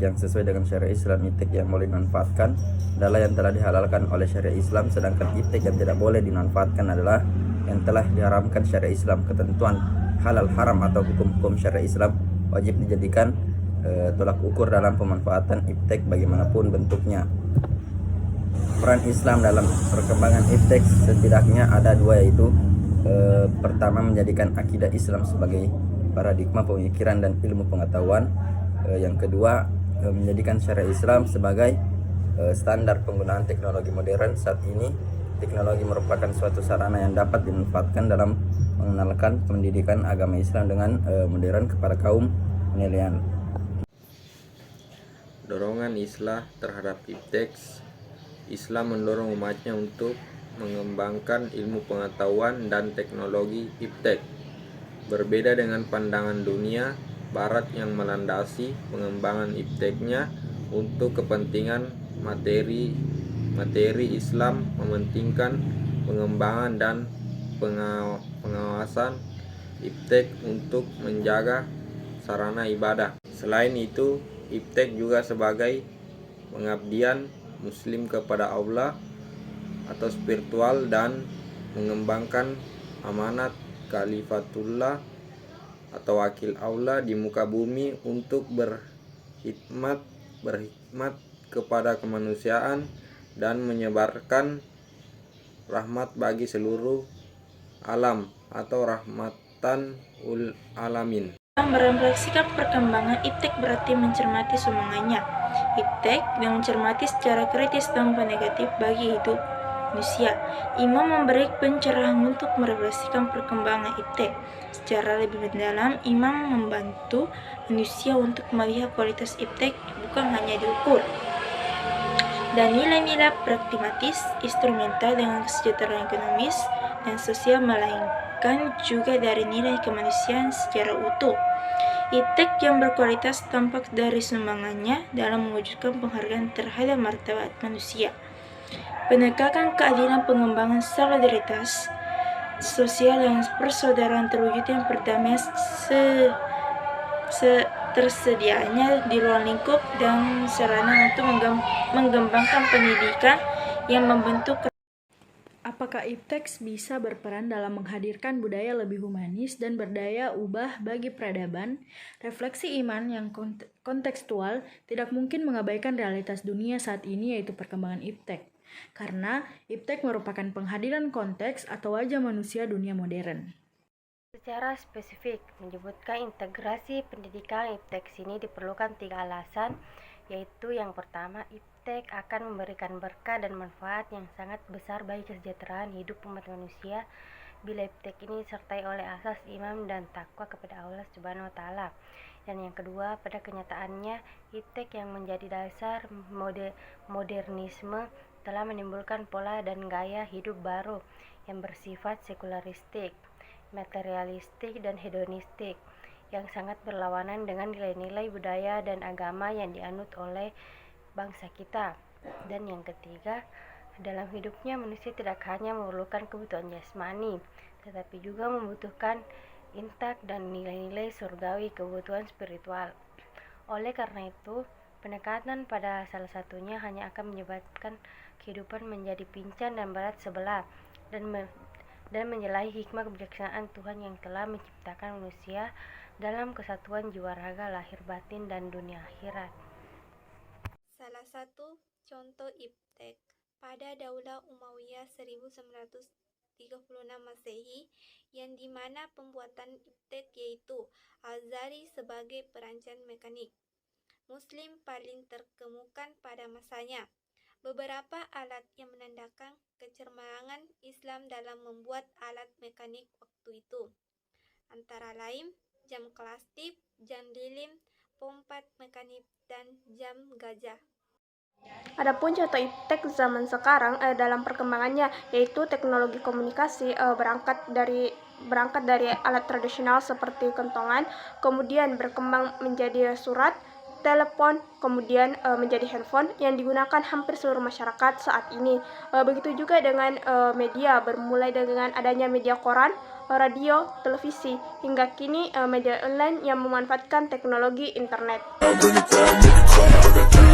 yang sesuai dengan syariat Islam, iptek yang boleh dimanfaatkan adalah yang telah dihalalkan oleh syariat Islam, sedangkan iptek yang tidak boleh dimanfaatkan adalah yang telah diharamkan syariat Islam. Ketentuan halal haram atau hukum-hukum syariat Islam wajib dijadikan tolak ukur dalam pemanfaatan iptek bagaimanapun bentuknya. Peran Islam dalam perkembangan iptek setidaknya ada dua, yaitu pertama, menjadikan akidah Islam sebagai paradigma pemikiran dan ilmu pengetahuan. Yang kedua, menjadikan syariat Islam sebagai standar penggunaan teknologi modern. Saat ini teknologi merupakan suatu sarana yang dapat dimanfaatkan dalam mengenalkan pendidikan agama Islam dengan modern kepada kaum milenial. Dorongan Islam terhadap iptek. Islam mendorong umatnya untuk mengembangkan ilmu pengetahuan dan teknologi iptek. Berbeda dengan pandangan dunia Barat yang melandasi pengembangan ipteknya untuk kepentingan materi, Islam mementingkan pengembangan dan pengawasan iptek untuk menjaga sarana ibadah. Selain itu, iptek juga sebagai pengabdian Muslim kepada Allah atau spiritual dan mengembangkan amanat Khalifatullah atau wakil Allah di muka bumi untuk berkhidmat kepada kemanusiaan dan menyebarkan rahmat bagi seluruh alam atau rahmatan ul alamin. Merefleksikan perkembangan iptek berarti mencermati semuanya. Iptek yang mencermati secara kritis dampak negatif bagi hidup manusia. Imam memberi pencerahan untuk merefleksikan perkembangan iptek. Secara lebih mendalam, Imam membantu manusia untuk melihat kualitas iptek bukan hanya diukur dan nilai-nilai pragmatis, instrumental dengan kesejahteraan ekonomis dan sosial, melainkan juga dari nilai kemanusiaan secara utuh. Iptek yang berkualitas tampak dari sumbangannya dalam mewujudkan penghargaan terhadap martabat manusia, penegakan keadilan, pengembangan solidaritas sosial yang persaudaraan, terwujudnya perdamaian tersedianya di luar lingkup dan sarana untuk mengembangkan pendidikan yang membentuk. Apakah iptek bisa berperan dalam menghadirkan budaya lebih humanis dan berdaya ubah bagi peradaban? Refleksi iman yang kontekstual tidak mungkin mengabaikan realitas dunia saat ini, yaitu perkembangan iptek. Karena iptek merupakan penghadiran konteks atau wajah manusia dunia modern. Secara spesifik, menyebutkan integrasi pendidikan iptek ini diperlukan 3 alasan, yaitu yang pertama, iptek akan memberikan berkah dan manfaat yang sangat besar bagi kesejahteraan hidup umat manusia bila iptek ini disertai oleh asas iman dan takwa kepada Allah Subhanahu wa Ta'ala. Dan yang kedua, pada kenyataannya, iptek yang menjadi dasar modernisme telah menimbulkan pola dan gaya hidup baru yang bersifat sekularistik, materialistik, dan hedonistik yang sangat berlawanan dengan nilai-nilai budaya dan agama yang dianut oleh bangsa kita. Dan yang ketiga, dalam hidupnya manusia tidak hanya memerlukan kebutuhan jasmani, tetapi juga membutuhkan intak dan nilai-nilai surgawi, kebutuhan spiritual. Oleh karena itu, penekanan pada salah satunya hanya akan menyebabkan kehidupan menjadi pincang dan berat sebelah dan menyalahi hikmah kebijaksanaan Tuhan yang telah menciptakan manusia dalam kesatuan jiwa raga, lahir batin, dan dunia akhirat. Salah satu contoh iptek pada Daulah Umayyah 1936 Masehi, yang dimana pembuatan iptek yaitu Al-Zari sebagai perancang mekanik Muslim paling terkemuka pada masanya. Beberapa alat yang menandakan kecermangan Islam dalam membuat alat mekanik waktu itu, antara lain jam kelastip, jam lilin, pompa mekanik, dan jam gajah. Adapun contoh iptek zaman sekarang dalam perkembangannya, yaitu teknologi komunikasi berangkat dari alat tradisional seperti kentongan, kemudian berkembang menjadi surat, telepon, kemudian menjadi handphone yang digunakan hampir seluruh masyarakat saat ini. Begitu juga dengan media, bermulai dengan adanya media koran, radio, televisi, hingga kini media online yang memanfaatkan teknologi internet. all the time.